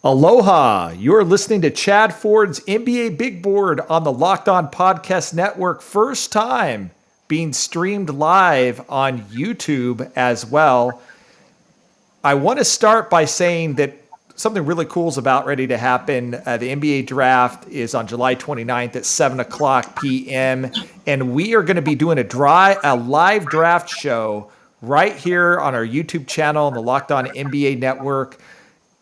Aloha! You're listening to Chad Ford's NBA Big Board on the Locked On Podcast Network. First time being streamed live on YouTube as well. I want to start by saying that something really cool is about ready to happen. The NBA draft is on July 29th at 7 o'clock p.m. And we are going to be doing a live draft show right here on our YouTube channel on the Locked On NBA Network.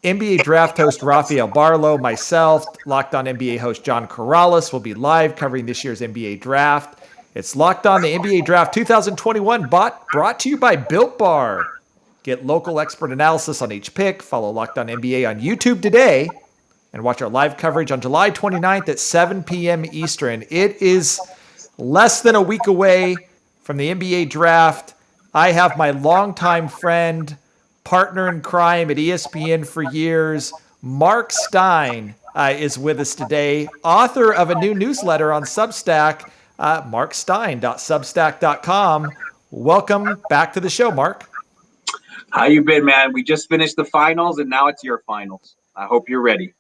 NBA draft host Rafael Barlow, myself, Locked On NBA host John Corrales will be live covering this year's NBA draft. It's Locked On the NBA Draft 2021, brought to you by Built Bar. Get local expert analysis on each pick. Follow Locked On NBA on YouTube today and watch our live coverage on July 29th at 7 p.m. Eastern. It is less than a week away from the NBA draft. I have my longtime friend, partner in crime at ESPN for years, Marc Stein is with us today, author of a new newsletter on Substack, markstein.substack.com. Welcome back to the show, Marc. How you been, man? We just finished the finals, and now it's your finals. I hope you're ready.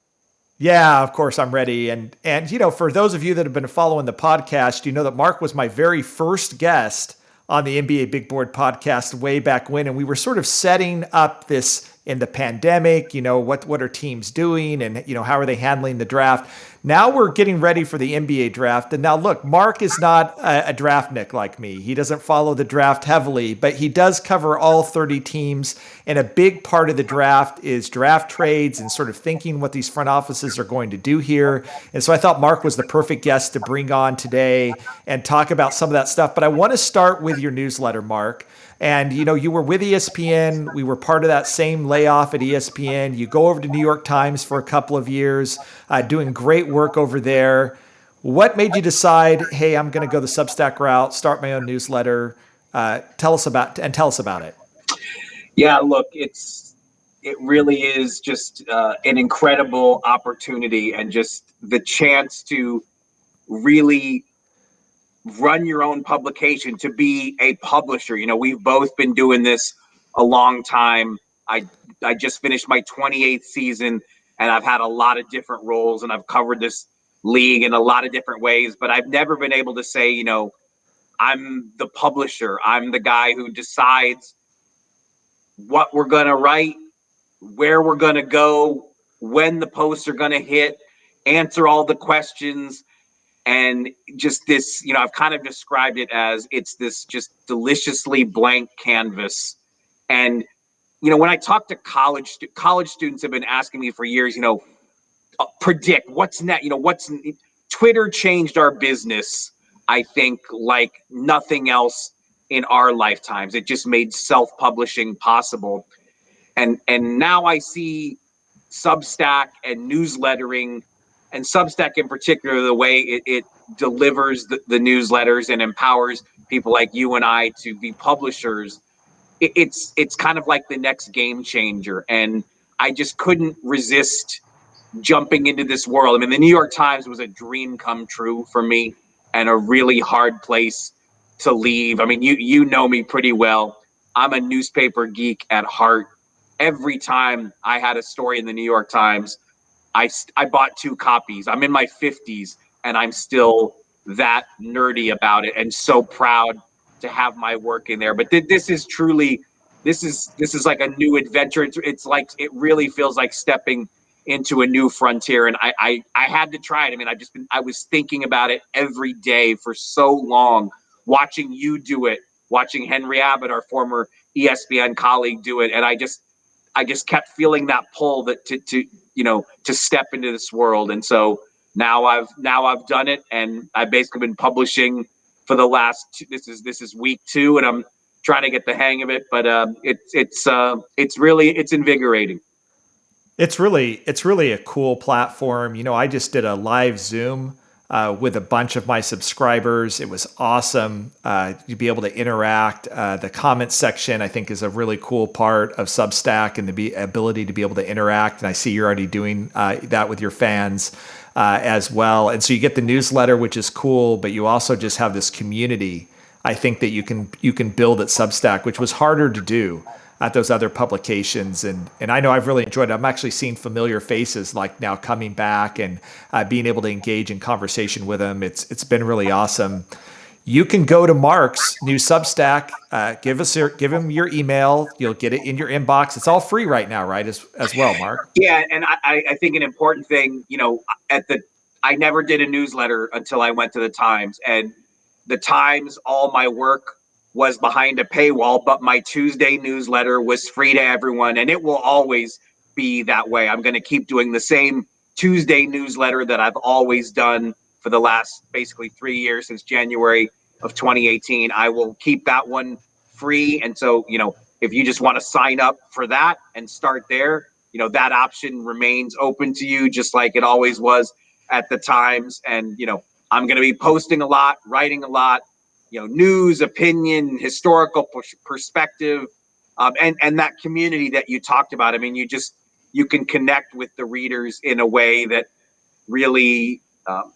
Yeah, of course I'm ready. And you know, for those of you that have been following the podcast, you know that Marc was my very first guest on the NBA Big Board podcast way back when, and we were sort of setting up this in the pandemic, you know, what are teams doing and, you know, how are they handling the draft? Now we're getting ready for the NBA draft. And now look, Marc is not a draftnik like me. He doesn't follow the draft heavily, but he does cover all 30 teams. And a big part of the draft is draft trades and sort of thinking what these front offices are going to do here. And so I thought Marc was the perfect guest to bring on today and talk about some of that stuff. But I want to start with your newsletter, Marc. And, you know, you were with ESPN. We were part of that same layoff at ESPN. You go over to New York Times for a couple of years, doing great work over there. What made you decide, hey, I'm going to go the Substack route, start my own newsletter? Tell us about it. Yeah, look, it really is just an incredible opportunity and just the chance to really run your own publication, to be a publisher. You know, we've both been doing this a long time. I just finished my 28th season, and I've had a lot of different roles, and I've covered this league in a lot of different ways, but I've never been able to say, you know, I'm the publisher. I'm the guy who decides what we're going to write, where we're going to go, when the posts are going to hit, answer all the questions. And just this, you know, I've kind of described it as it's this just deliciously blank canvas. And, you know, when I talk to college students have been asking me for years, you know, predict what's next, you know, Twitter changed our business, I think, like nothing else in our lifetimes. It just made self-publishing possible. And now I see Substack and newslettering, and Substack in particular, the way it delivers the newsletters and empowers people like you and I to be publishers. It's kind of like the next game changer. And I just couldn't resist jumping into this world. I mean, the New York Times was a dream come true for me and a really hard place to leave. I mean, you know me pretty well. I'm a newspaper geek at heart. Every time I had a story in the New York Times, I bought 2 copies. I'm in my 50s and I'm still that nerdy about it and so proud to have my work in there. But this is like a new adventure. It's like, it really feels like stepping into a new frontier. And I had to try it. I mean, I was thinking about it every day for so long, watching you do it, watching Henry Abbott, our former ESPN colleague, do it. And I just kept feeling that pull that to step into this world. And so now I've done it, and I've basically been publishing for the last this is week 2, and I'm trying to get the hang of it, but it's invigorating. It's really a cool platform. You know, I just did a live Zoom with a bunch of my subscribers. It was awesome. You'd be able to interact. The comment section, I think, is a really cool part of Substack, and the ability to be able to interact. And I see you're already doing that with your fans as well. And so you get the newsletter, which is cool, but you also just have this community, I think, that you can build at Substack, which was harder to do. at those other publications. And I know I've really enjoyed it. I'm actually seeing familiar faces like now coming back and being able to engage in conversation with them. It's been really awesome. You can go to Mark's new Substack. Give him your email. You'll get it in your inbox. It's all free right now, right? As well, Mark. Yeah, and I think an important thing, I never did a newsletter until I went to the Times, and the Times, all my work was behind a paywall, but my Tuesday newsletter was free to everyone, and it will always be that way. I'm going to keep doing the same Tuesday newsletter that I've always done for the last basically 3 years, since January of 2018. I will keep that one free. And so, if you just want to sign up for that and start there, that option remains open to you, just like it always was at the Times. And, I'm going to be posting a lot, writing a lot, news, opinion, historical perspective, and that community that you talked about. I mean, you can connect with the readers in a way that really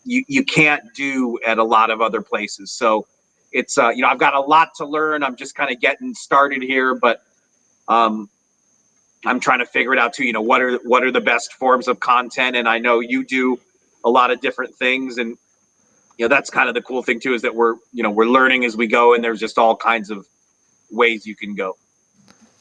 you can't do at a lot of other places. So it's I've got a lot to learn. I'm just kind of getting started here, but I'm trying to figure it out too. What are the best forms of content? And I know you do a lot of different things, and that's kind of the cool thing too, is that we're learning as we go, and there's just all kinds of ways you can go.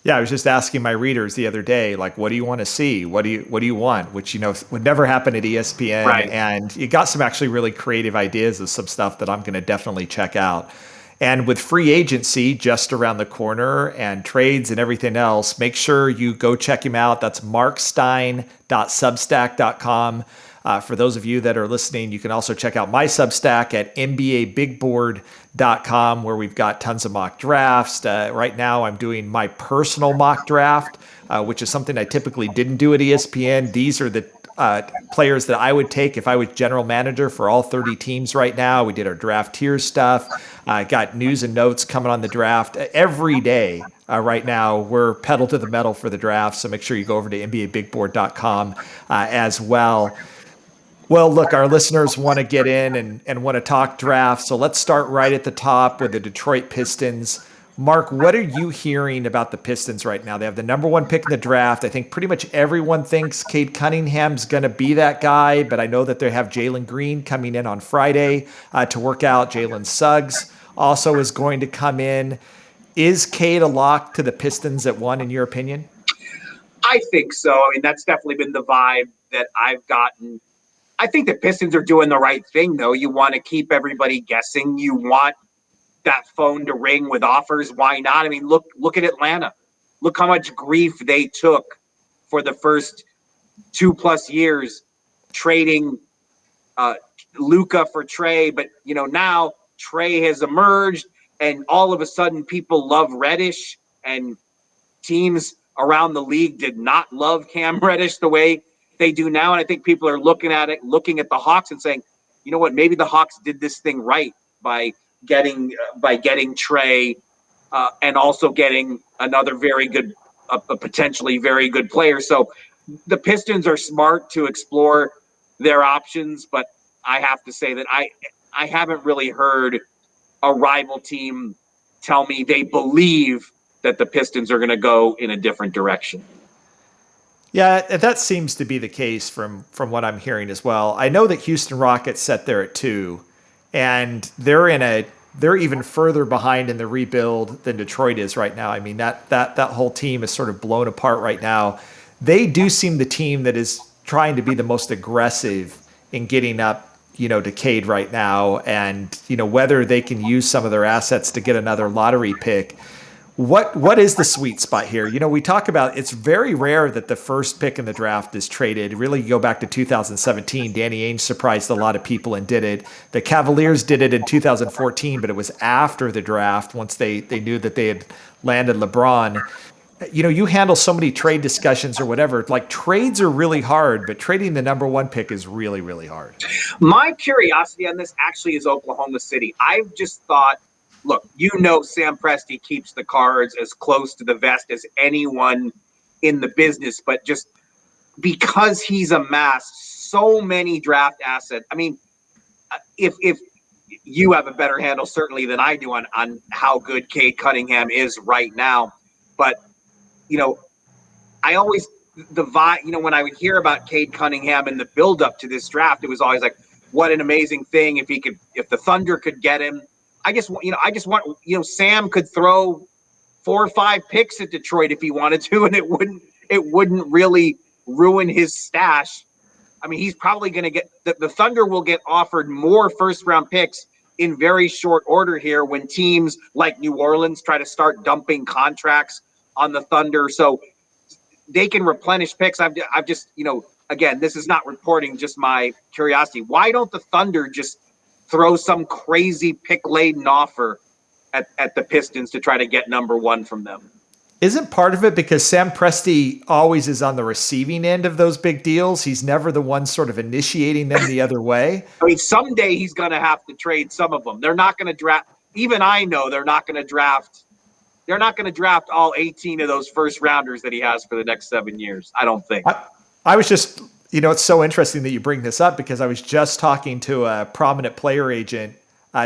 Yeah, I was just asking my readers the other day, like, what do you want to see? What do you want? Which, would never happen at ESPN. Right. And you got some actually really creative ideas of some stuff that I'm going to definitely check out. And with free agency just around the corner and trades and everything else, make sure you go check him out. That's markstein.substack.com. For those of you that are listening, you can also check out my Substack at nbabigboard.com, where we've got tons of mock drafts. Right now, I'm doing my personal mock draft, which is something I typically didn't do at ESPN. These are the players that I would take if I was general manager for all 30 teams right now. We did our draft tier stuff. Got news and notes coming on the draft every day. Right now, we're pedal to the metal for the draft, so make sure you go over to nbabigboard.com as well. Well, look, our listeners want to get in and want to talk draft. So let's start right at the top with the Detroit Pistons. Mark, what are you hearing about the Pistons right now? They have the number 1 pick in the draft. I think pretty much everyone thinks Cade Cunningham's going to be that guy, but I know that they have Jalen Green coming in on Friday to work out. Jalen Suggs also is going to come in. Is Cade a lock to the Pistons at 1, in your opinion? I think so. I mean, that's definitely been the vibe that I've gotten. I think the Pistons are doing the right thing, though. You want to keep everybody guessing. You want that phone to ring with offers. Why not? I mean, look at Atlanta. Look how much grief they took for the first 2+ years trading Luka for Trey. But, now Trey has emerged, and all of a sudden people love Reddish, and teams around the league did not love Cam Reddish the way they do now. And I think people are looking at the Hawks and saying, you know what, maybe the Hawks did this thing right by getting Trey and also getting another very good, a potentially very good player. So the Pistons are smart to explore their options, but I have to say that I haven't really heard a rival team tell me they believe that the Pistons are going to go in a different direction. Yeah, that seems to be the case from what I'm hearing as well. I know that Houston Rockets set there at 2, and they're even further behind in the rebuild than Detroit is right now. I mean, that whole team is sort of blown apart right now. They do seem the team that is trying to be the most aggressive in getting up, to Cade right now, and whether they can use some of their assets to get another lottery pick. What is the sweet spot here? We talk about, it's very rare that the first pick in the draft is traded. Really, you go back to 2017. Danny Ainge surprised a lot of people and did it. The Cavaliers did it in 2014, but it was after the draft, once they knew that they had landed LeBron. You handle so many trade discussions or whatever. Like, trades are really hard, but trading the number 1 pick is really, really hard. My curiosity on this actually is Oklahoma City. I've just thought, look, Sam Presti keeps the cards as close to the vest as anyone in the business, but just because he's amassed so many draft assets. I mean, if you have a better handle certainly than I do on how good Cade Cunningham is right now, but you know, I always the vibe, when I would hear about Cade Cunningham and the buildup to this draft, it was always like, what an amazing thing if the Thunder could get him. I just want, Sam could throw 4 or 5 picks at Detroit if he wanted to, and it wouldn't really ruin his stash. I mean, he's probably going to get the Thunder will get offered more first round picks in very short order here when teams like New Orleans try to start dumping contracts on the Thunder. So they can replenish picks. I've just, again, this is not reporting, just my curiosity. Why don't the Thunder just throw some crazy pick laden offer at the Pistons to try to get number 1 from them? Isn't part of it because Sam Presti always is on the receiving end of those big deals? He's never the one sort of initiating them the other way. I mean, someday he's going to have to trade some of them. They're not going to draft. Even I know they're not going to draft. They're not going to draft all 18 of those first rounders that he has for the next 7 years. I don't think. I was just, it's so interesting that you bring this up because I was just talking to a prominent player agent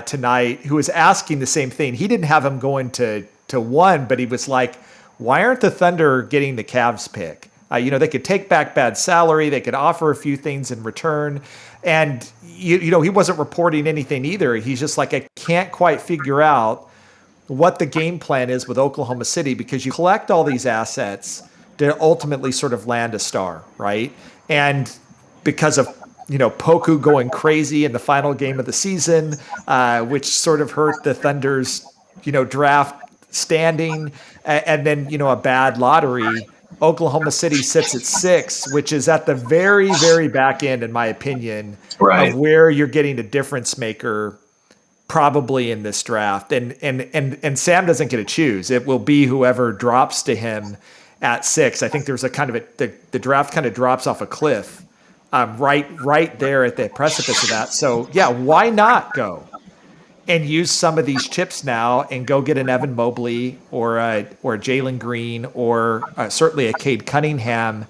tonight who was asking the same thing. He didn't have him going to 1, but he was like, why aren't the Thunder getting the Cavs pick? They could take back bad salary. They could offer a few things in return. And, he wasn't reporting anything either. He's just like, I can't quite figure out what the game plan is with Oklahoma City because you collect all these assets to ultimately sort of land a star, right? And because of, Poku going crazy in the final game of the season, which sort of hurt the Thunder's, draft standing, and then, a bad lottery, Oklahoma City sits at 6, which is at the very, very back end, in my opinion, right, of where you're getting a difference maker probably in this draft. And Sam doesn't get to choose. It will be whoever drops to him at 6. I think there's a kind of the draft kind of drops off a cliff right there at the precipice of that. So yeah, why not go and use some of these chips now and go get an Evan Mobley or a Jalen Green or certainly a Cade Cunningham?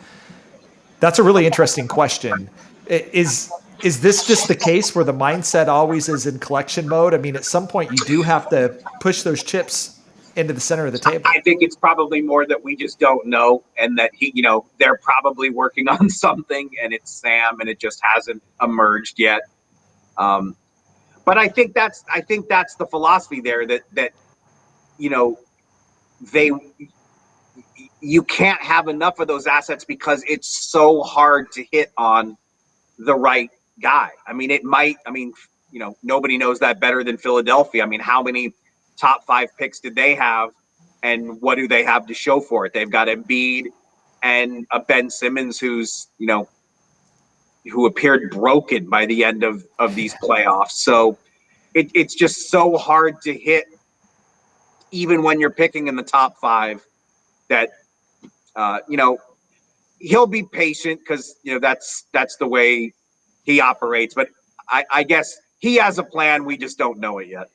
That's a really interesting question. Is this just the case where the mindset always is in collection mode? I mean, at some point you do have to push those chips into the center of the table. I think it's probably more that we just don't know, and that they're probably working on something, and it's Sam, and it just hasn't emerged yet. But I think that's the philosophy there that you can't have enough of those assets because it's so hard to hit on the right guy. I mean, nobody knows that better than Philadelphia. I mean, how many top 5 picks did they have, and what do they have to show for it? They've got Embiid and a Ben Simmons who's, who appeared broken by the end of these playoffs. So it's just so hard to hit, even when you're picking in the top 5, that, he'll be patient because, that's the way he operates. But I guess he has a plan. We just don't know it yet.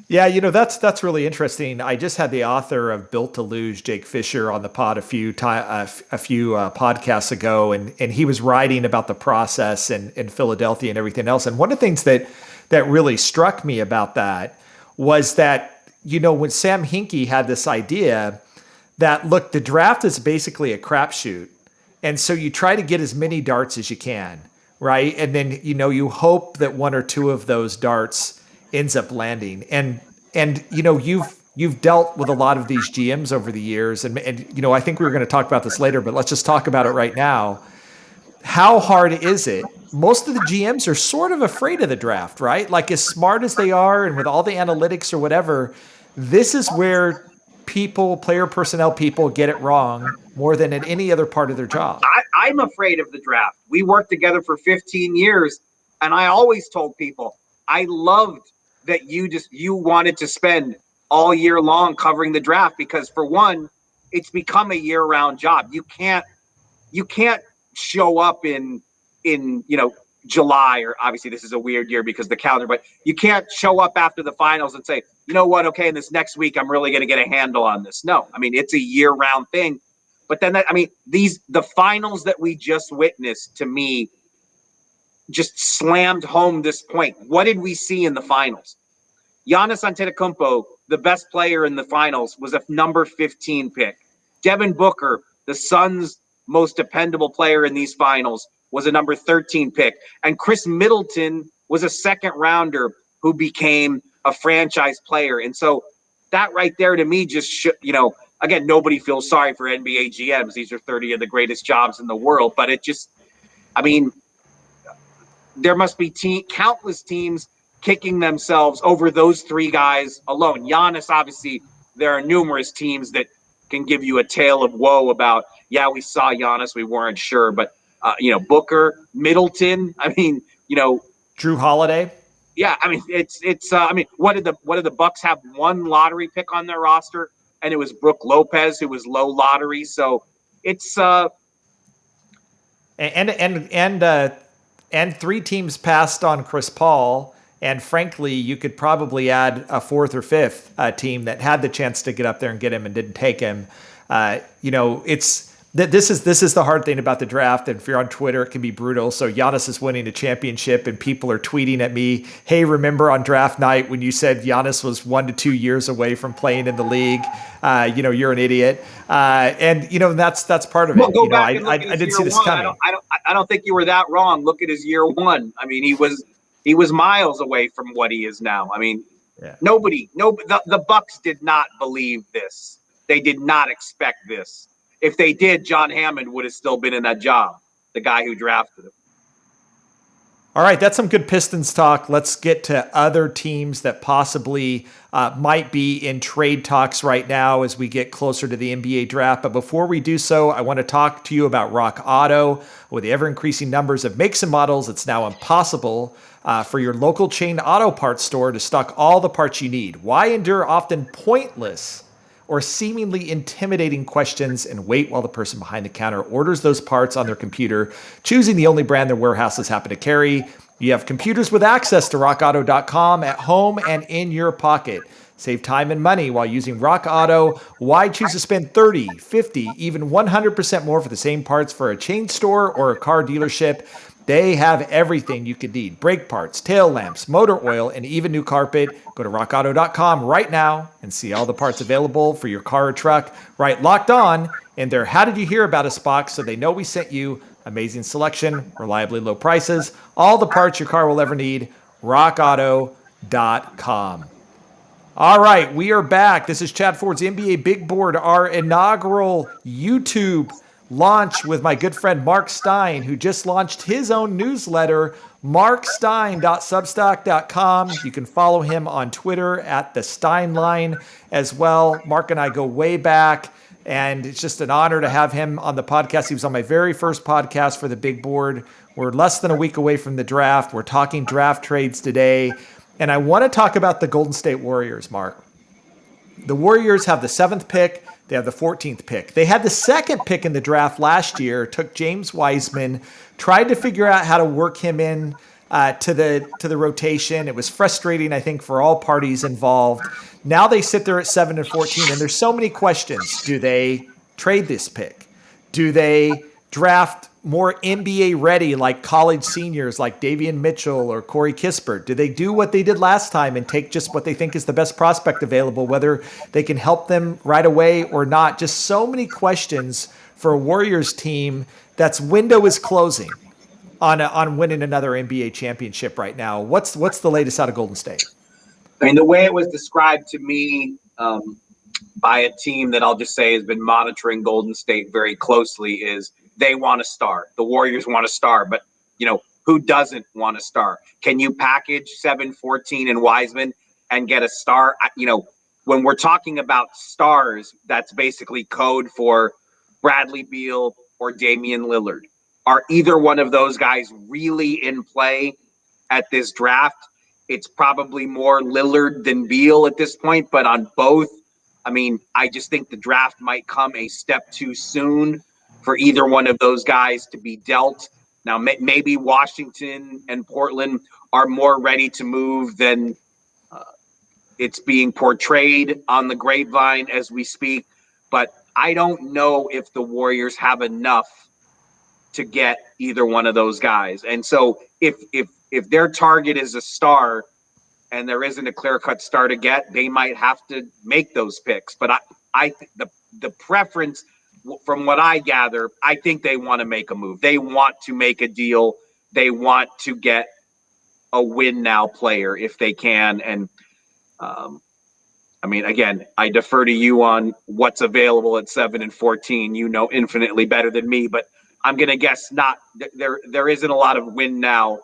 Yeah, that's really interesting. I just had the author of Built to Lose, Jake Fisher, on the pod a few podcasts ago, and he was writing about the process in Philadelphia and everything else. And one of the things that really struck me about that was that, when Sam Hinkie had this idea that, look, the draft is basically a crapshoot, and so you try to get as many darts as you can, right? And then you hope that 1 or 2 of those darts ends up landing. And you've dealt with a lot of these GMs over the years, and I think we were going to talk about this later, but let's just talk about it right now. How hard is it? Most of the GMs are sort of afraid of the draft, right? Like, as smart as they are and with all the analytics or whatever, this is where player personnel people get it wrong more than at any other part of their job. I'm afraid of the draft. We worked together for 15 years, and I always told people I loved that you wanted to spend all year long covering the draft, because for one, it's become a year-round job. You can't show up in July, or obviously this is a weird year because the calendar, but you can't show up after the finals and say, you know what, okay, in this next week, I'm really going to get a handle on this. No, I mean, it's a year-round thing. But then the finals that we just witnessed, to me, just slammed home this point. What did we see in the finals? Giannis Antetokounmpo, the best player in the finals, was a number 15 pick. Devin Booker, the Suns' most dependable player in these finals, was a number 13 pick. And Chris Middleton was a second rounder who became a franchise player. And so that right there to me just, again, nobody feels sorry for NBA GMs. These are 30 of the greatest jobs in the world. But it just, I mean, there must be countless teams kicking themselves over those three guys alone. Giannis, obviously, there are numerous teams that can give you a tale of woe about, yeah, we saw Giannis, we weren't sure. But, Booker, Middleton, Drew Holiday. Yeah, I mean, what did the Bucks have? One lottery pick on their roster, and it was Brook Lopez, who was low lottery. So it's and three teams passed on Chris Paul. And frankly, you could probably add a fourth or fifth team that had the chance to get up there and get him and didn't take him. This is the hard thing about the draft. And if you're on Twitter, it can be brutal. So Giannis is winning a championship, and people are tweeting at me, "Hey, remember on draft night when you said Giannis was 1 to 2 years away from playing in the league? You're an idiot." That's part of it. Well, go back and look I at his didn't year see this one. coming. I don't think you were that wrong. Look at his year one. I mean, he was miles away from what he is now. I mean, Yeah. The Bucks did not believe this. They did not expect this. If they did, John Hammond would have still been in that job, the guy who drafted him. All right, that's some good Pistons talk. Let's get to other teams that possibly might be in trade talks right now as we get closer to the NBA draft. But before we do so, I want to talk to you about Rock Auto. With the ever-increasing numbers of makes and models, it's now impossible for your local chain auto parts store to stock all the parts you need. Why endure often pointless or seemingly intimidating questions and wait while the person behind the counter orders those parts on their computer, choosing the only brand their warehouses happen to carry? You have computers with access to rockauto.com at home and in your pocket. Save time and money while using Rock Auto. Why choose to spend 30, 50, even 100% more for the same parts for a chain store or a car dealership? They have everything you could need. Brake parts, tail lamps, motor oil, and even new carpet. Go to rockauto.com right now and see all the parts available for your car or truck. Right, Locked On in their How Did You Hear About Us box so they know we sent you. Amazing selection, reliably low prices, all the parts your car will ever need. rockauto.com. All right, we are back. This is Chad Ford's NBA Big Board, our inaugural YouTube launch with my good friend Marc Stein, who just launched his own newsletter, markstein.substack.com. You can follow him on Twitter at the Steinline as well. Mark and I go way back, and it's just an honor to have him on the podcast. He was on my very first podcast for the Big Board. We're less than a week away from the draft. We're talking draft trades today. And I want to talk about the Golden State Warriors, Mark. The Warriors have the 7th pick. They have the 14th pick. They had the 2nd pick in the draft last year, took James Wiseman, tried to figure out how to work him in to the rotation. It was frustrating, I think, for all parties involved. Now they sit there at 7 and 14, and there's so many questions. Do they trade this pick? Do they draft more NBA ready, like college seniors like Davion Mitchell or Corey Kispert? Do they do what they did last time and take just what they think is the best prospect available, whether they can help them right away or not? Just so many questions for a Warriors team that's window is closing on winning another NBA championship right now. What's the latest out of Golden State? I mean, the way it was described to me by a team that I'll just say has been monitoring Golden State very closely is they want a star. The Warriors want a star, but who doesn't want a star? Can you package 7, 14 and Wiseman and get a star? When we're talking about stars, that's basically code for Bradley Beal or Damian Lillard. Are either one of those guys really in play at this draft? It's probably more Lillard than Beal at this point, but on both, I mean, I just think the draft might come a step too soon for either one of those guys to be dealt. Now, maybe Washington and Portland are more ready to move than it's being portrayed on the grapevine as we speak. But I don't know if the Warriors have enough to get either one of those guys. And so if their target is a star and there isn't a clear-cut star to get, they might have to make those picks. But I think the preference from what I gather, I think they want to make a move. They want to make a deal. They want to get a win now player if they can. And I mean, again, I defer to you on what's available at 7 and 14. You know infinitely better than me, but I'm gonna guess not. There isn't a lot of win now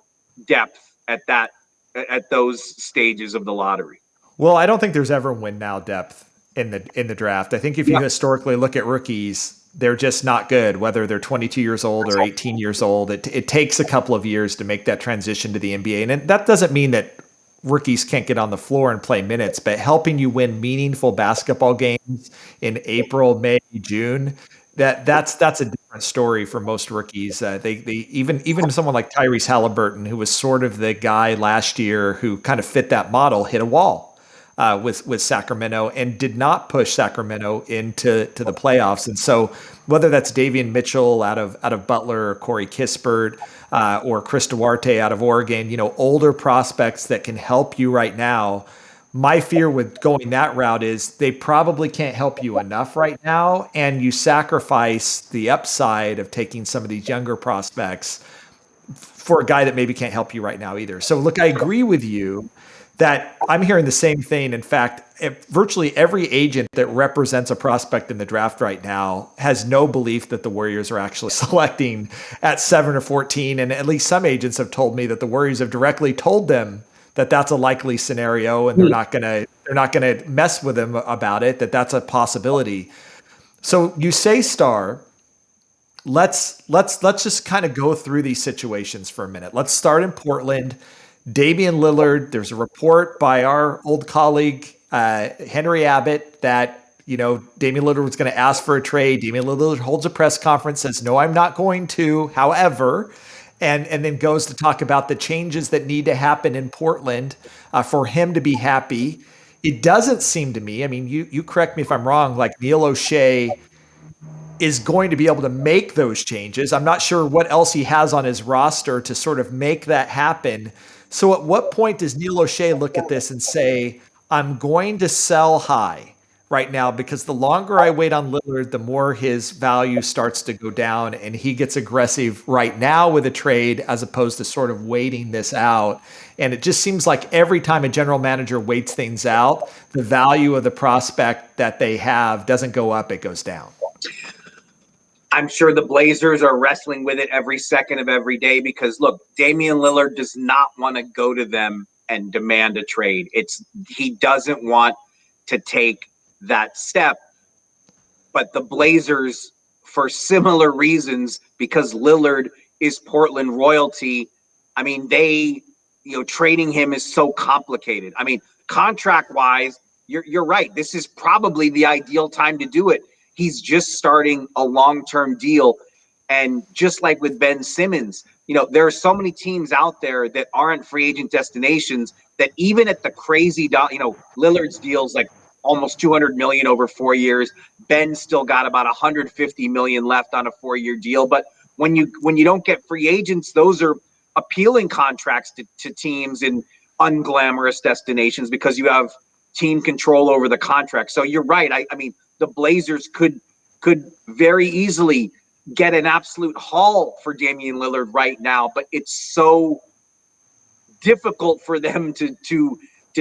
depth at those stages of the lottery. Well, I don't think there's ever win now depth in the draft. I think if you historically look at rookies, they're just not good, whether they're 22 years old or 18 years old. It takes a couple of years to make that transition to the NBA. And that doesn't mean that rookies can't get on the floor and play minutes, but helping you win meaningful basketball games in April, May, June, that's a different story for most rookies. They even someone like Tyrese Halliburton, who was sort of the guy last year who kind of fit that model, hit a wall with Sacramento and did not push Sacramento into the playoffs. And so whether that's Davian Mitchell out of Butler, or Corey Kispert, or Chris Duarte out of Oregon, older prospects that can help you right now. My fear with going that route is they probably can't help you enough right now, and you sacrifice the upside of taking some of these younger prospects for a guy that maybe can't help you right now either. So look, I agree with you that I'm hearing the same thing. In fact, virtually every agent that represents a prospect in the draft right now has no belief that the Warriors are actually selecting at 7 or 14. And at least some agents have told me that the Warriors have directly told them that that's a likely scenario and they're not gonna mess with them about it, that's a possibility. So you say, Star, let's just kind of go through these situations for a minute. Let's start in Portland. Damian Lillard, there's a report by our old colleague, Henry Abbott, that, Damian Lillard was going to ask for a trade. Damian Lillard holds a press conference, says, no, I'm not going to, however, and then goes to talk about the changes that need to happen in Portland for him to be happy. It doesn't seem to me, I mean, you correct me if I'm wrong, like Neil O'Shea is going to be able to make those changes. I'm not sure what else he has on his roster to sort of make that happen. So at what point does Neil O'Shea look at this and say, I'm going to sell high right now because the longer I wait on Lillard, the more his value starts to go down and he gets aggressive right now with a trade as opposed to sort of waiting this out. And it just seems like every time a general manager waits things out, the value of the prospect that they have doesn't go up, it goes down. I'm sure the Blazers are wrestling with it every second of every day because, look, Damian Lillard does not want to go to them and demand a trade. He doesn't want to take that step. But the Blazers, for similar reasons, because Lillard is Portland royalty, I mean, trading him is so complicated. I mean, contract-wise, you're right. This is probably the ideal time to do it. He's just starting a long-term deal. And just like with Ben Simmons, there are so many teams out there that aren't free agent destinations that even at the crazy, Lillard's deals like almost $200 million over 4 years. Ben's still got about $150 million left on a 4-year deal. But when you don't get free agents, those are appealing contracts to teams in unglamorous destinations because you have team control over the contract. So you're right. I mean, the Blazers could very easily get an absolute haul for Damian Lillard right now, but it's so difficult for them to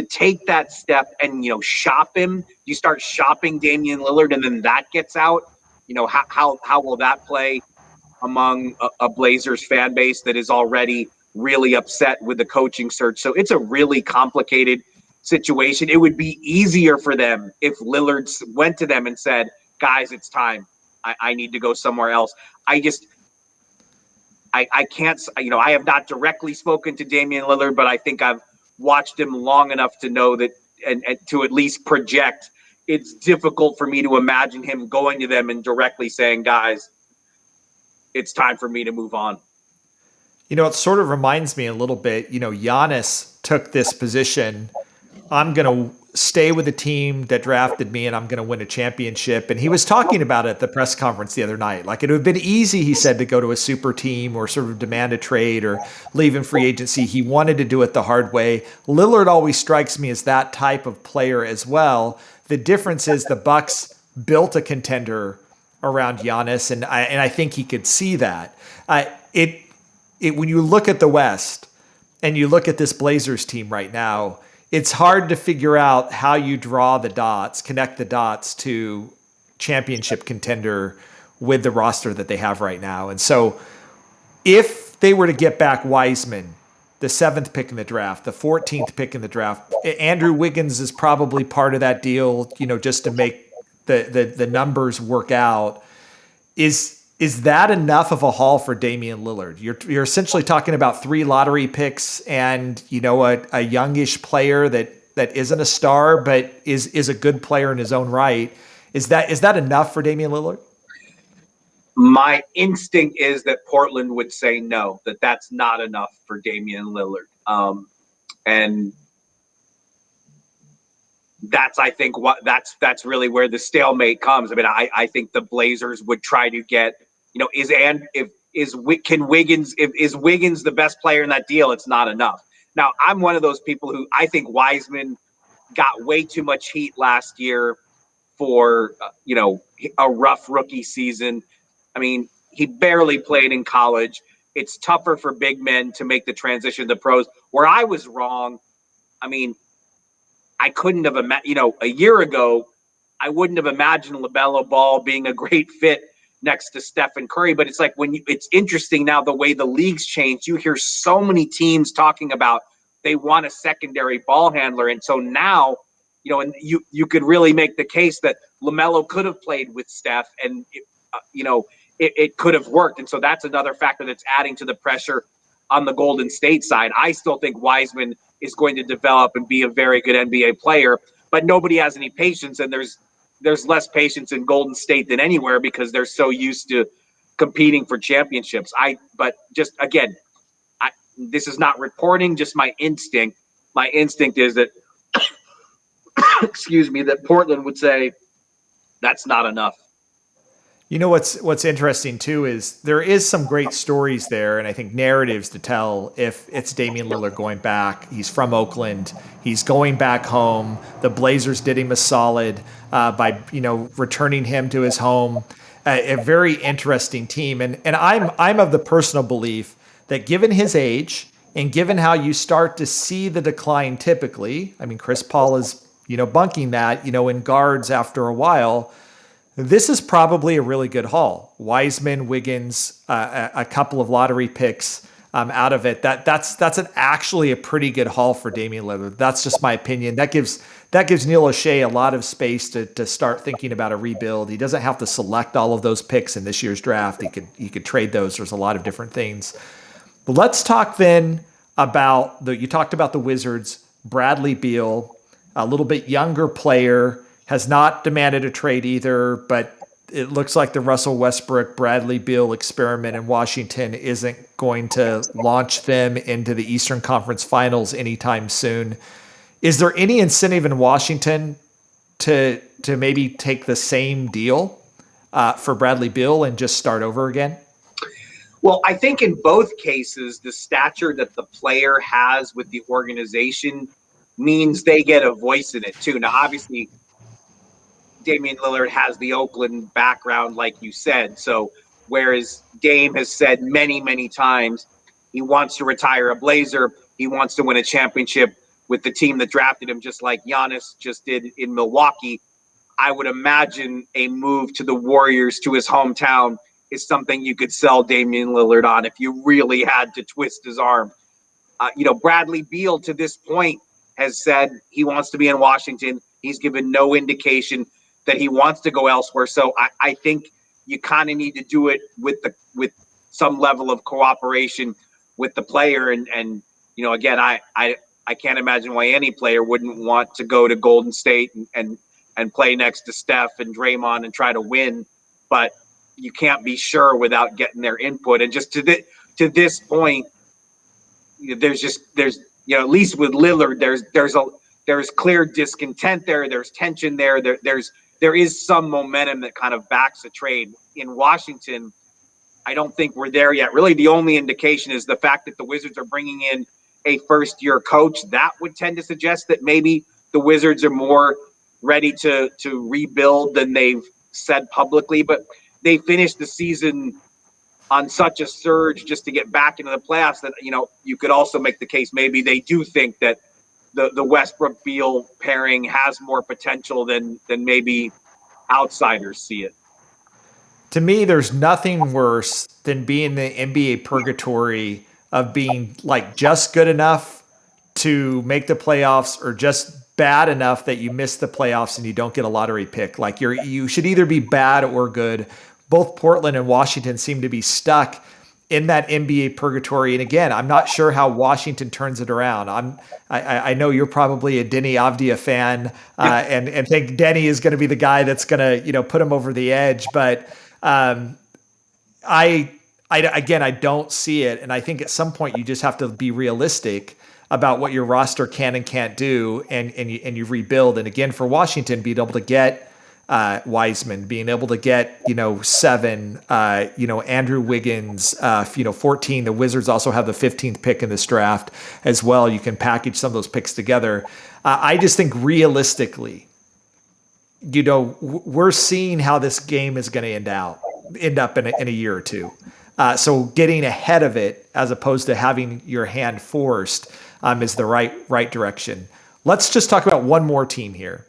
take that step and shop him. You start shopping Damian Lillard, and then that gets out. How will that play among a Blazers fan base that is already really upset with the coaching search? So it's a really complicated situation. It would be easier for them if Lillard went to them and said, guys, it's time. I need to go somewhere else. I can't, I have not directly spoken to Damian Lillard, but I think I've watched him long enough to know that and to at least project. It's difficult for me to imagine him going to them and directly saying, guys, it's time for me to move on. It sort of reminds me a little bit, Giannis took this position. I'm going to stay with the team that drafted me and I'm going to win a championship. And he was talking about it at the press conference the other night. Like, it would have been easy, he said, to go to a super team or sort of demand a trade or leave in free agency. He wanted to do it the hard way. Lillard always strikes me as that type of player as well. The difference is the Bucks built a contender around Giannis, and I think he could see that. When you look at the West and you look at this Blazers team right now, it's hard to figure out how you draw the dots, connect the dots to championship contender with the roster that they have right now. And so if they were to get back Wiseman, the 7th pick in the draft, the 14th pick in the draft, Andrew Wiggins is probably part of that deal, just to make the numbers work out. Is that enough of a haul for Damian Lillard? You're essentially talking about 3 lottery picks and a youngish player that isn't a star but is a good player in his own right. Is that enough for Damian Lillard? My instinct is that Portland would say no, that's not enough for Damian Lillard. And I think that's really where the stalemate comes. I mean, I think the Blazers would try to get, is Wiggins the best player in that deal? It's not enough. Now, I'm one of those people who I think Wiseman got way too much heat last year for a rough rookie season. I mean, he barely played in college. It's tougher for big men to make the transition to pros. Where I was wrong, I mean, I couldn't have imagined, a year ago, I wouldn't have imagined LaMelo Ball being a great fit next to Stephen Curry. But it's like it's interesting now the way the league's changed. You hear so many teams talking about they want a secondary ball handler. And so now, and you could really make the case that LaMelo could have played with Steph and, it could have worked. And so that's another factor that's adding to the pressure on the Golden State side. I still think Wiseman is going to develop and be a very good NBA player, but nobody has any patience. And there's less patience in Golden State than anywhere because they're so used to competing for championships. But just again, this is not reporting, just my instinct. My instinct is that, excuse me, that Portland would say that's not enough. What's interesting too is there is some great stories there, and I think narratives to tell if it's Damian Lillard going back. He's from Oakland. He's going back home. The Blazers did him a solid by returning him to his home. A very interesting team, and I'm of the personal belief that given his age and given how you start to see the decline typically, I mean Chris Paul is bunking that in guards after a while. This is probably a really good haul. Wiseman, Wiggins, a couple of lottery picks out of it. That's actually a pretty good haul for Damian Lillard. That's just my opinion. That gives Neil O'Shea a lot of space to start thinking about a rebuild. He doesn't have to select all of those picks in this year's draft. He could trade those. There's a lot of different things. But let's talk then about you talked about the Wizards. Bradley Beal, a little bit younger player. Has not demanded a trade either, but it looks like the Russell Westbrook, Bradley Beal experiment in Washington isn't going to launch them into the Eastern Conference Finals anytime soon. Is there any incentive in Washington to maybe take the same deal for Bradley Beal and just start over again? Well, I think in both cases, the stature that the player has with the organization means they get a voice in it too. Now, obviously, Damian Lillard has the Oakland background, like you said. So whereas Dame has said many, many times he wants to retire a Blazer, he wants to win a championship with the team that drafted him, just like Giannis just did in Milwaukee. I would imagine a move to the Warriors, to his hometown, is something you could sell Damian Lillard on if you really had to twist his arm. Bradley Beal to this point has said he wants to be in Washington. He's given no indication that he wants to go elsewhere. So I think you kind of need to do it with some level of cooperation with the player. And again, I can't imagine why any player wouldn't want to go to Golden State and play next to Steph and Draymond and try to win. But you can't be sure without getting their input. And just to this point, there's at least with Lillard, there's clear discontent there. There's tension there. There is some momentum that kind of backs a trade. In Washington, I don't think we're there yet. Really, the only indication is the fact that the Wizards are bringing in a first-year coach. That would tend to suggest that maybe the Wizards are more ready to rebuild than they've said publicly. But they finished the season on such a surge just to get back into the playoffs that, you could also make the case maybe they do think that the Westbrook Beal pairing has more potential than maybe outsiders see it. To me, there's nothing worse than being the NBA purgatory of being like just good enough to make the playoffs or just bad enough that you miss the playoffs and you don't get a lottery pick. Like you should either be bad or good. Both Portland and Washington seem to be stuck in that NBA purgatory. And again, I'm not sure how Washington turns it around. I know you're probably a Denny Avdia fan, and think Denny is going to be the guy that's going to put him over the edge. But I don't see it, and I think at some point you just have to be realistic about what your roster can and can't do, and you rebuild. And again, for Washington, being able to get Wiseman, being able to get 7, Andrew Wiggins, 14. The Wizards also have the 15th pick in this draft as well. You can package some of those picks together. I just think realistically, we're seeing how this game is going to end up in a year or two. So getting ahead of it as opposed to having your hand forced is the right direction. Let's just talk about one more team here.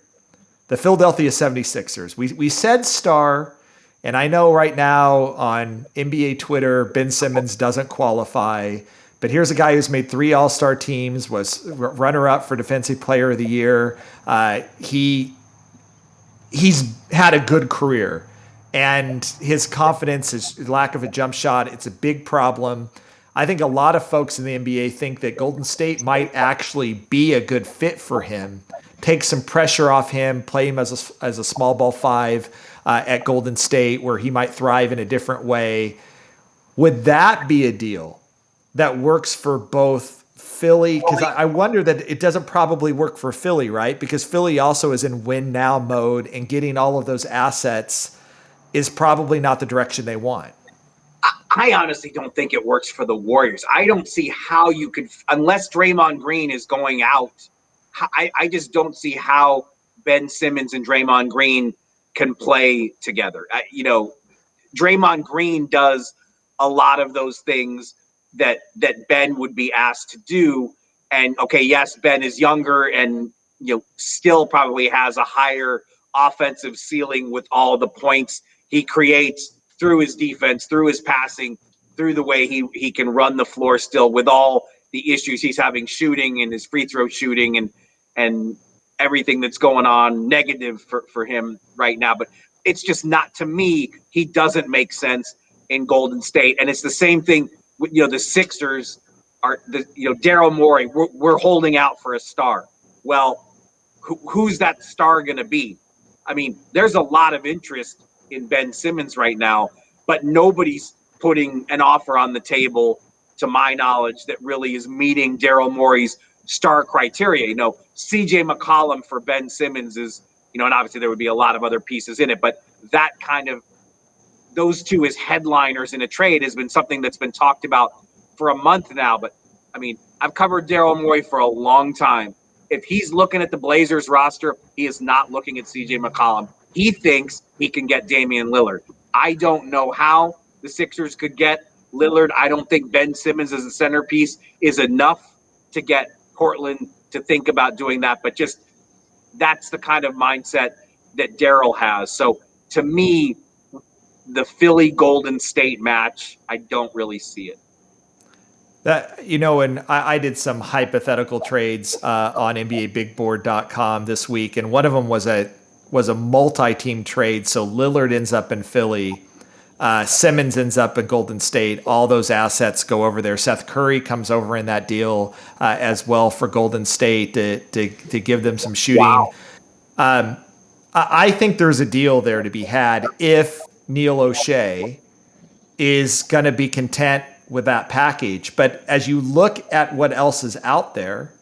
The Philadelphia 76ers. We said star, and I know right now on NBA Twitter, Ben Simmons doesn't qualify, but here's a guy who's made 3 All-Star teams, was runner-up for Defensive Player of the Year. He's had a good career, and his confidence, his lack of a jump shot, it's a big problem. I think a lot of folks in the NBA think that Golden State might actually be a good fit for him, take some pressure off him, play him as a small ball 5 at Golden State where he might thrive in a different way. Would that be a deal that works for both Philly? Because I wonder that it doesn't probably work for Philly, right? Because Philly also is in win now mode, and getting all of those assets is probably not the direction they want. I honestly don't think it works for the Warriors. I don't see how you could, unless Draymond Green is going out, I just don't see how Ben Simmons and Draymond Green can play together. Draymond Green does a lot of those things that Ben would be asked to do. And okay, yes, Ben is younger and still probably has a higher offensive ceiling with all the points he creates through his defense, through his passing, through the way he can run the floor still, with all the issues he's having shooting and his free throw shooting and everything that's going on negative for him right now. But it's just not, to me, he doesn't make sense in Golden State. And it's the same thing with, the Sixers are, Daryl Morey, we're holding out for a star. Well, who's that star going to be? I mean, there's a lot of interest in Ben Simmons right now, but nobody's putting an offer on the table, to my knowledge, that really is meeting Daryl Morey's star criteria. CJ McCollum for Ben Simmons is, and obviously there would be a lot of other pieces in it, but that kind of, those two as headliners in a trade has been something that's been talked about for a month now. But I mean, I've covered Daryl Morey for a long time. If he's looking at the Blazers roster, he is not looking at CJ McCollum. He thinks he can get Damian Lillard. I don't know how the Sixers could get Lillard. I don't think Ben Simmons as a centerpiece is enough to get Portland to think about doing that. But just that's the kind of mindset that Daryl has. So to me, the Philly Golden State match, I don't really see it. That, and I did some hypothetical trades on NBABigBoard.com this week, and one of them was a multi-team trade. So Lillard ends up in Philly, Simmons ends up in Golden State. All those assets go over there. Seth Curry comes over in that deal as well for Golden State to give them some shooting. Wow. I think there's a deal there to be had if Neil O'Shea is going to be content with that package. But as you look at what else is out there,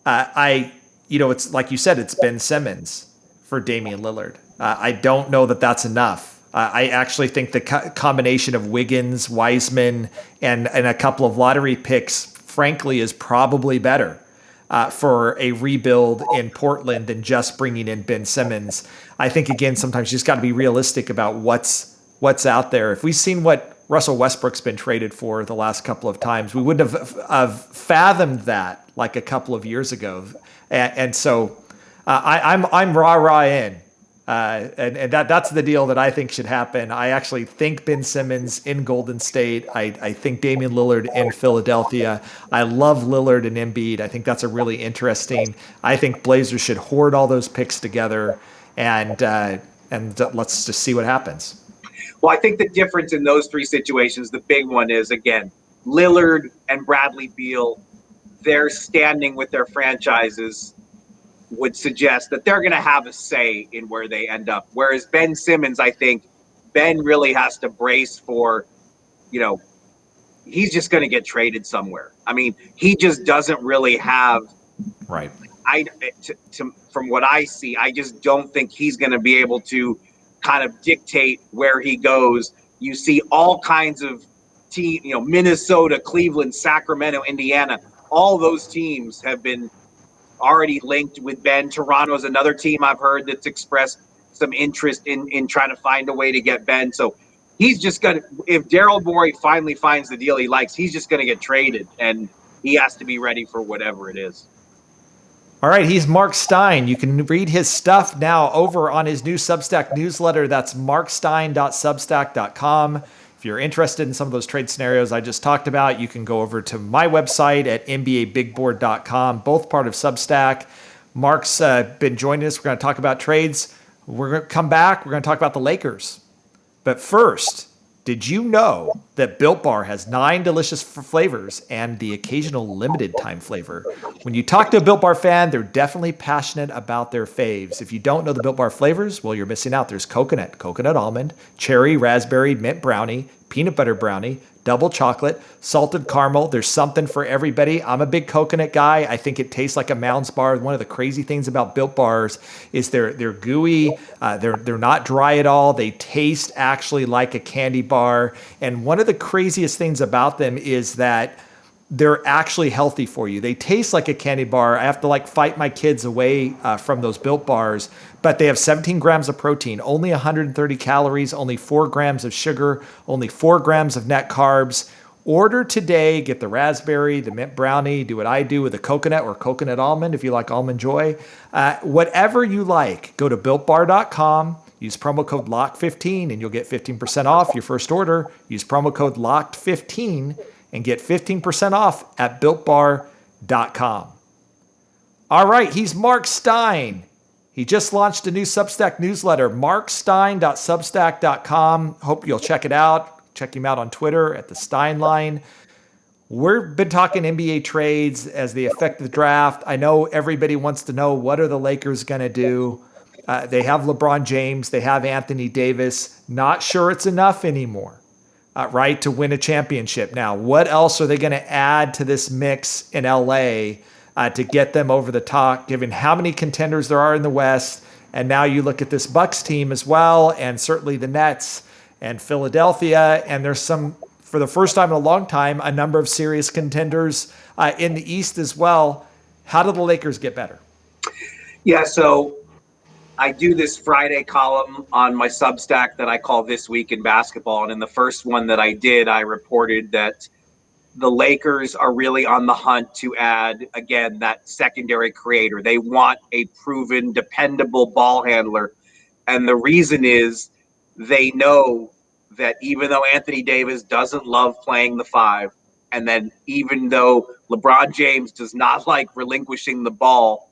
it's like you said, it's Ben Simmons for Damian Lillard. I don't know that that's enough. I actually think the combination of Wiggins, Wiseman, and a couple of lottery picks, frankly, is probably better for a rebuild in Portland than just bringing in Ben Simmons. I think, again, sometimes you just got to be realistic about what's what's out there. If we've seen what Russell Westbrook's been traded for the last couple of times, we wouldn't have fathomed that like a couple of years ago. And so I'm rah in. And that's the deal that I think should happen. I actually think Ben Simmons in Golden State. I think Damian Lillard in Philadelphia. I love Lillard and Embiid. I think that's a really interesting. I think Blazers should hoard all those picks together and let's just see what happens. Well, I think the difference in those three situations, the big one is, again, Lillard and Bradley Beal, their standing with their franchises would suggest that they're going to have a say in where they end up. Whereas Ben Simmons, I think Ben really has to brace for, he's just going to get traded somewhere. I mean, he just doesn't really have. Right. From what I see, I just don't think he's going to be able to kind of dictate where he goes. You see all kinds of teams, Minnesota, Cleveland, Sacramento, Indiana, all those teams have been already linked with Ben. Toronto's another team I've heard that's expressed some interest in trying to find a way to get Ben. So he's just going to, if Daryl Morey finally finds the deal he likes, he's just going to get traded, and he has to be ready for whatever it is. All right, he's Marc Stein. You can read his stuff now over on his new Substack newsletter. That's markstein.substack.com. If you're interested in some of those trade scenarios I just talked about, you can go over to my website at nbabigboard.com, both part of Substack. Marc's been joining us. We're going to talk about trades. We're going to come back. We're going to talk about the Lakers. But first, did you know that Built Bar has 9 delicious flavors and the occasional limited time flavor? When you talk to a Built Bar fan, they're definitely passionate about their faves. If you don't know the Built Bar flavors, well, you're missing out. There's coconut almond, cherry, raspberry, mint brownie, peanut butter brownie, double chocolate, salted caramel. There's something for everybody. I'm a big coconut guy. I think it tastes like a Mounds bar. One of the crazy things about Built Bars is they're gooey. They're not dry at all. They taste actually like a candy bar. And one of the craziest things about them is that they're actually healthy for you. They taste like a candy bar. I have to fight my kids away from those Built Bars, but they have 17 grams of protein, only 130 calories, only 4 grams of sugar, only 4 grams of net carbs. Order today, get the raspberry, the mint brownie, do what I do with the coconut or coconut almond if you like Almond Joy. Whatever you like, go to builtbar.com. Use promo code LOCK15 and you'll get 15% off your first order. Use promo code LOCKED15 and get 15% off at builtbar.com. All right, he's Marc Stein. He just launched a new Substack newsletter, markstein.substack.com. Hope you'll check it out. Check him out on Twitter at the Stein Line. We've been talking NBA trades as they affect the draft. I know everybody wants to know, what are the Lakers going to do? They have LeBron James. They have Anthony Davis. Not sure it's enough anymore. Right, to win a championship. Now, what else are they going to add to this mix in LA to get them over the top, given how many contenders there are in the West? And now you look at this Bucks team as well, and certainly the Nets and Philadelphia, and there's some, for the first time in a long time, a number of serious contenders in the East as well. How do the Lakers get better? Yeah, so I do this Friday column on my Substack that I call This Week in Basketball. And in the first one that I did, I reported that the Lakers are really on the hunt to add, again, that secondary creator. They want a proven, dependable ball handler. And the reason is they know that even though Anthony Davis doesn't love playing the 5, and then even though LeBron James does not like relinquishing the ball,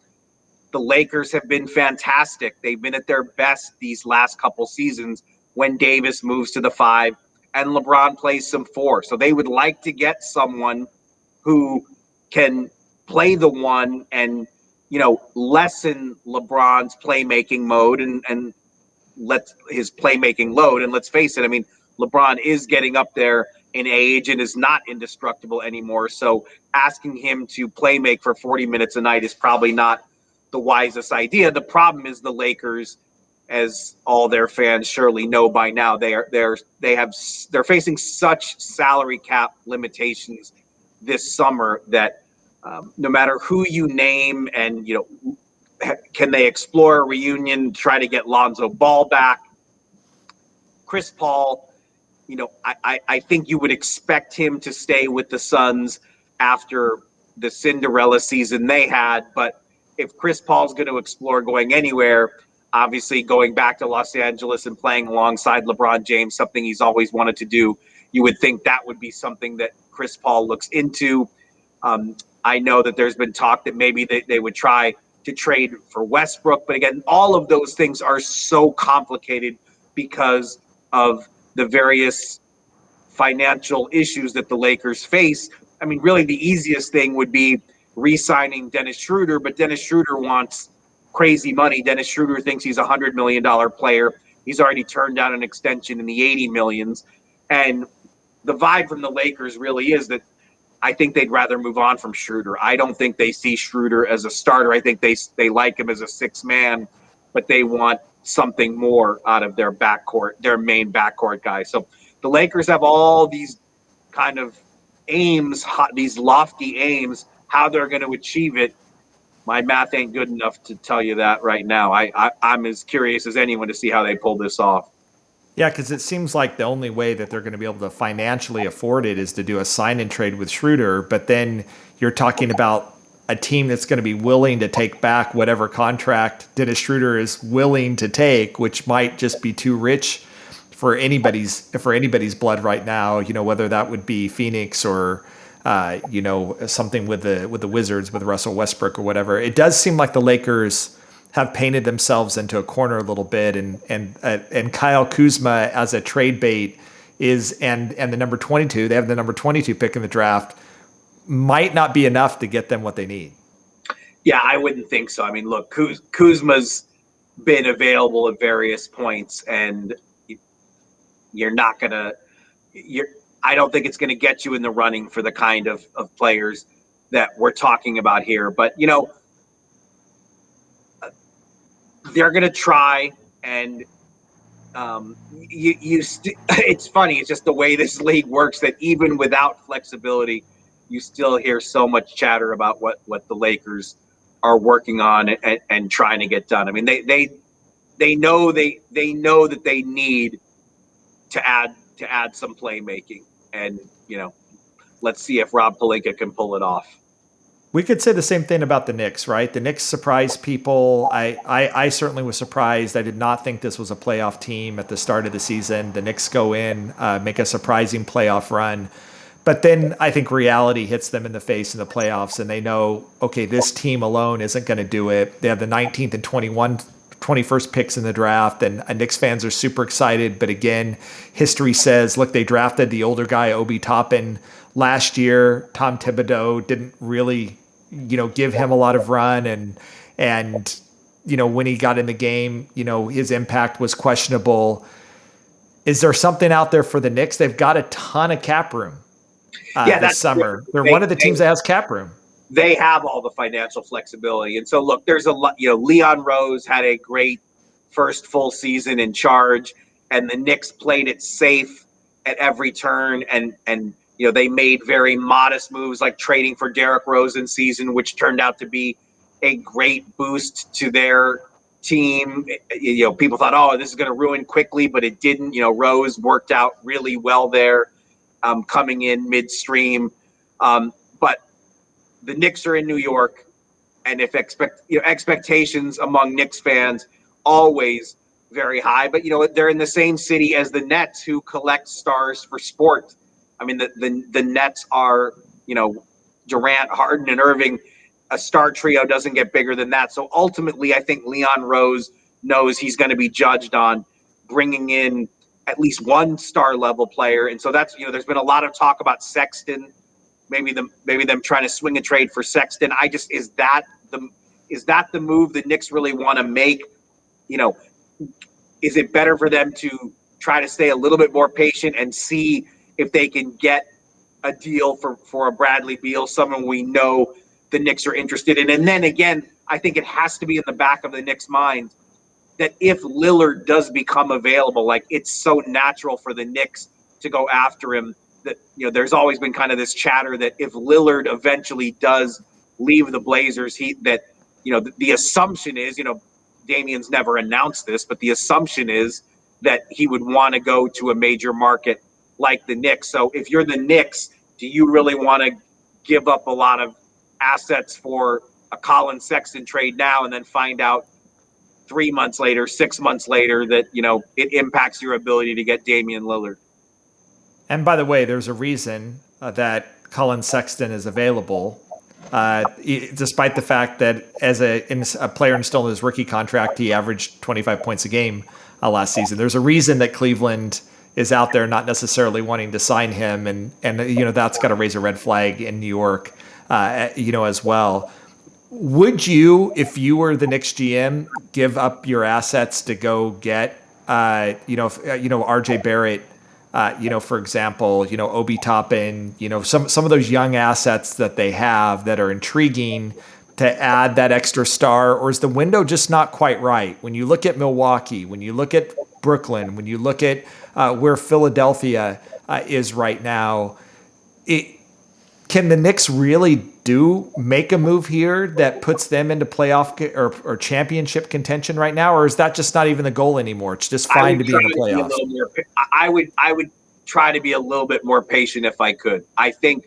the Lakers have been fantastic. They've been at their best these last couple seasons when Davis moves to the 5 and LeBron plays some 4. So they would like to get someone who can play the 1 and, lessen LeBron's playmaking mode and let his playmaking load. And let's face it, I mean, LeBron is getting up there in age and is not indestructible anymore. So asking him to play make for 40 minutes a night is probably not the wisest idea. The problem is the Lakers, as all their fans surely know by now, they're facing such salary cap limitations this summer that no matter who you name, and can they explore a reunion, try to get Lonzo Ball back? Chris Paul, I think you would expect him to stay with the Suns after the Cinderella season they had. But if Chris Paul's going to explore going anywhere, obviously going back to Los Angeles and playing alongside LeBron James, something he's always wanted to do, you would think that would be something that Chris Paul looks into. I know that there's been talk that maybe they would try to trade for Westbrook. But again, all of those things are so complicated because of the various financial issues that the Lakers face. I mean, really the easiest thing would be re-signing Dennis Schroeder, but Dennis Schroeder wants crazy money. Dennis Schroeder thinks he's $100 million player. He's already turned down an extension in the 80 millions. And the vibe from the Lakers really is that I think they'd rather move on from Schroeder. I don't think they see Schroeder as a starter. I think they like him as a six man, but they want something more out of their backcourt, their main backcourt guy. So the Lakers have all these kind of aims, these lofty aims, how they're going to achieve it. My math ain't good enough to tell you that right now. I'm as curious as anyone to see how they pull this off. Yeah, because it seems like the only way that they're going to be able to financially afford it is to do a sign and trade with Schroeder. But then you're talking about a team that's going to be willing to take back whatever contract Dennis Schroeder is willing to take, which might just be too rich for anybody's blood right now. Whether that would be Phoenix or something with the Wizards with Russell Westbrook or whatever. It does seem like the Lakers have painted themselves into a corner a little bit, and Kyle Kuzma as a trade bait and the number 22, they have the number 22 pick in the draft, might not be enough to get them what they need. Yeah, I wouldn't think so. I mean, look, Kuzma's been available at various points, and I don't think it's going to get you in the running for the kind of players that we're talking about here. But, they're going to try, and it's funny. It's just the way this league works that even without flexibility, you still hear so much chatter about what the Lakers are working on and trying to get done. I mean, they know that they need to add some playmaking, and let's see if Rob Pelinka can pull it off. We could say the same thing about the Knicks, right? The Knicks surprised people. I certainly was surprised. I did not think this was a playoff team at the start of the season. The Knicks go in, make a surprising playoff run. But then I think reality hits them in the face in the playoffs, and they know, okay, this team alone isn't going to do it. They have the 19th and 21st picks in the draft, and Knicks fans are super excited. But again, history says, look, they drafted the older guy, Obi Toppin, last year. Tom Thibodeau didn't really give him a lot of run, and when he got in the game, his impact was questionable. Is there something out there for the Knicks? They've got a ton of cap room this summer. They're one of the teams that has cap room. They have all the financial flexibility. And so look, there's a lot, Leon Rose had a great first full season in charge, and the Knicks played it safe at every turn, and they made very modest moves like trading for Derrick Rose in season, which turned out to be a great boost to their team. People thought, oh, this is going to ruin quickly, but it didn't. Rose worked out really well there, coming in midstream. But the Knicks are in New York, and if expectations among Knicks fans always very high, but they're in the same city as the Nets, who collect stars for sport. I mean, the Nets are, Durant, Harden, and Irving. A star trio doesn't get bigger than that. So ultimately, I think Leon Rose knows he's going to be judged on bringing in at least one star level player. And so that's, there's been a lot of talk about Sexton, maybe them trying to swing a trade for Sexton. Is that the move the Knicks really want to make? Is it better for them to try to stay a little bit more patient and see if they can get a deal for a Bradley Beal, someone we know the Knicks are interested in? And then again, I think it has to be in the back of the Knicks' mind that if Lillard does become available, like, it's so natural for the Knicks to go after him, that there's always been kind of this chatter that if Lillard eventually does leave the Blazers, the assumption is, Damian's never announced this, but the assumption is that he would want to go to a major market like the Knicks. So if you're the Knicks, do you really want to give up a lot of assets for a Colin Sexton trade now and then find out 3 months later, 6 months later that, it impacts your ability to get Damian Lillard? And by the way, there's a reason that Colin Sexton is available, despite the fact that as a player still in his rookie contract, he averaged 25 points a game last season. There's a reason that Cleveland is out there not necessarily wanting to sign him, and that's got to raise a red flag in New York, as well. Would you, if you were the Knicks GM, give up your assets to go get, RJ Barrett, for example, Obi Toppin, some of those young assets that they have that are intriguing to add that extra star? Or is the window just not quite right? When you look at Milwaukee, when you look at Brooklyn, when you look at where Philadelphia is right now, can the Knicks really make a move here that puts them into playoff or championship contention right now? Or is that just not even the goal anymore? It's just fine to be in the playoffs. I would try to be a little bit more patient if I could. I think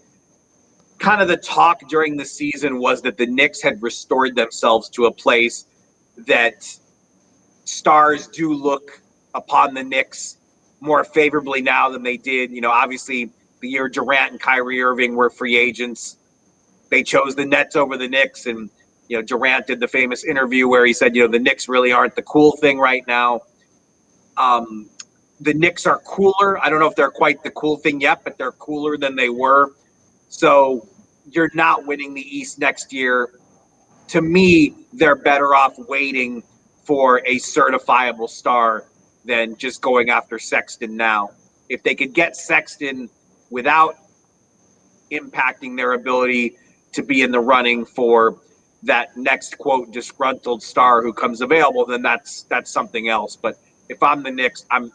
kind of the talk during the season was that the Knicks had restored themselves to a place that stars do look upon the Knicks more favorably now than they did. Obviously the year Durant and Kyrie Irving were free agents, they chose the Nets over the Knicks. And, Durant did the famous interview where he said, the Knicks really aren't the cool thing right now. The Knicks are cooler. I don't know if they're quite the cool thing yet, but they're cooler than they were. So you're not winning the East next year. To me, they're better off waiting for a certifiable star than just going after Sexton now. If they could get Sexton without impacting their ability to be in the running for that next, quote, disgruntled star who comes available, then that's something else. But if I'm the Knicks, I'm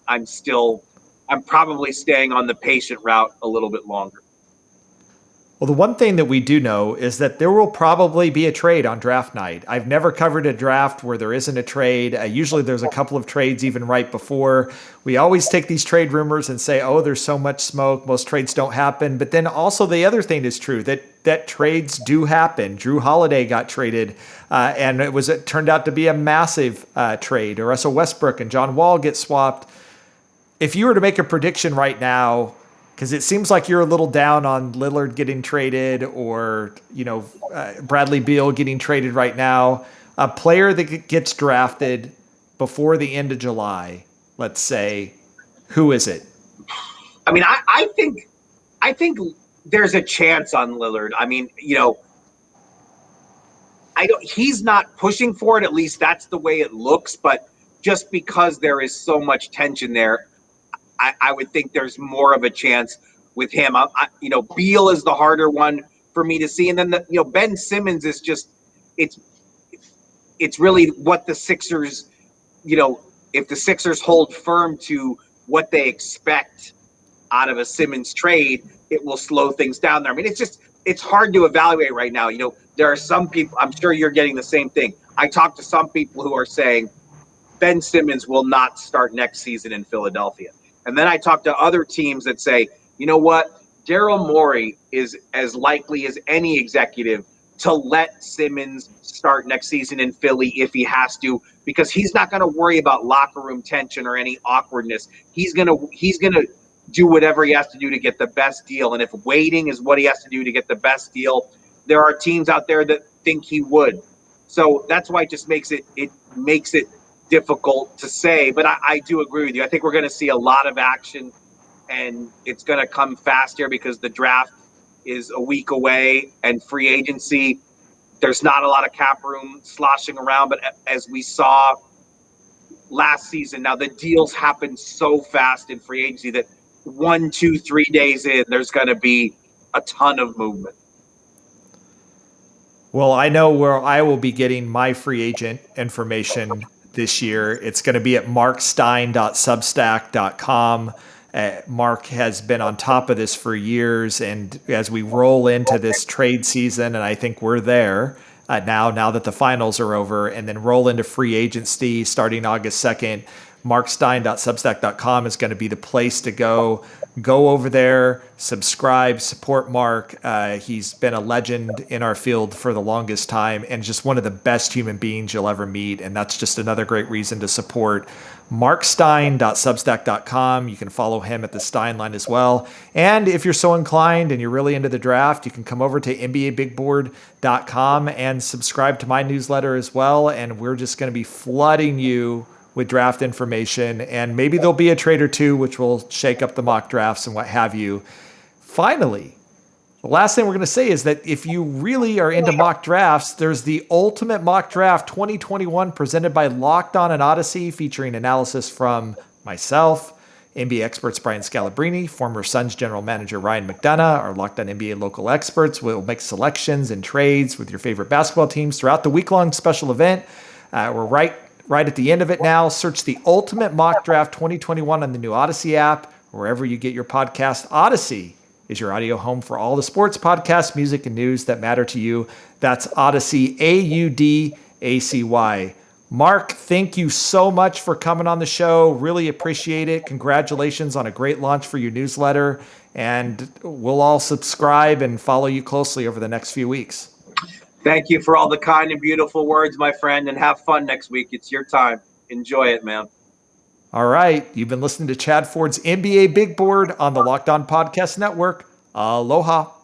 probably staying on the patient route a little bit longer. Well, the one thing that we do know is that there will probably be a trade on draft night. I've never covered a draft where there isn't a trade. Usually there's a couple of trades even right before. We always take these trade rumors and say, oh, there's so much smoke, most trades don't happen. But then also the other thing is true, that trades do happen. Drew Holiday got traded, and it turned out to be a massive trade. Or Russell Westbrook and John Wall get swapped. If you were to make a prediction right now, because it seems like you're a little down on Lillard getting traded or, Bradley Beal getting traded right now. A player that gets drafted before the end of July, let's say, who is it? I mean, I think there's a chance on Lillard. I mean, he's not pushing for it. At least that's the way it looks. But just because there is so much tension there, I would think there's more of a chance with him. Beal is the harder one for me to see. And then, Ben Simmons is just, it's really what the Sixers, if the Sixers hold firm to what they expect out of a Simmons trade, it will slow things down there. I mean, it's hard to evaluate right now. There are some people, I'm sure you're getting the same thing. I talked to some people who are saying Ben Simmons will not start next season in Philadelphia. And then I talk to other teams that say, you know what, Daryl Morey is as likely as any executive to let Simmons start next season in Philly if he has to, because he's not going to worry about locker room tension or any awkwardness. He's going to do whatever he has to do to get the best deal. And if waiting is what he has to do to get the best deal, there are teams out there that think he would. So that's why it just makes it difficult to say, but I do agree with you. I think we're going to see a lot of action, and it's going to come fast here because the draft is a week away, and free agency, there's not a lot of cap room sloshing around. But as we saw last season, now the deals happen so fast in free agency that 1, 2, 3 days in, there's going to be a ton of movement. Well, I know where I will be getting my free agent information this year. It's going to be at markstein.substack.com. Mark has been on top of this for years, and as we roll into this trade season, and I think we're there now that the finals are over, and then roll into free agency starting August 2nd, markstein.substack.com is going to be the place to go. Go over there, subscribe, support Mark. He's been a legend in our field for the longest time and just one of the best human beings you'll ever meet. And that's just another great reason to support markstein.substack.com. You can follow him at the Stein line as well. And if you're so inclined and you're really into the draft, you can come over to NBABigBoard.com and subscribe to my newsletter as well. And we're just going to be flooding you with draft information, and maybe there'll be a trade or two which will shake up the mock drafts and what have you. Finally, the last thing we're going to say is that if you really are into mock drafts, there's the Ultimate Mock Draft 2021 presented by Locked On and Odyssey, featuring analysis from myself, NBA experts Brian Scalabrine, former Suns general manager Ryan McDonough, our Locked On NBA local experts. We'll make selections and trades with your favorite basketball teams throughout the week-long special event. We're right at the end of it now. Search the Ultimate Mock Draft 2021 on the new Odyssey app, wherever you get your podcast. Odyssey is your audio home for all the sports, podcasts, music, and news that matter to you. That's Odyssey, AUDACY. Mark, thank you so much for coming on the show. Really appreciate it. Congratulations on a great launch for your newsletter. And we'll all subscribe and follow you closely over the next few weeks. Thank you for all the kind and beautiful words, my friend, and have fun next week. It's your time. Enjoy it, man. All right. You've been listening to Chad Ford's NBA Big Board on the Locked On Podcast Network. Aloha.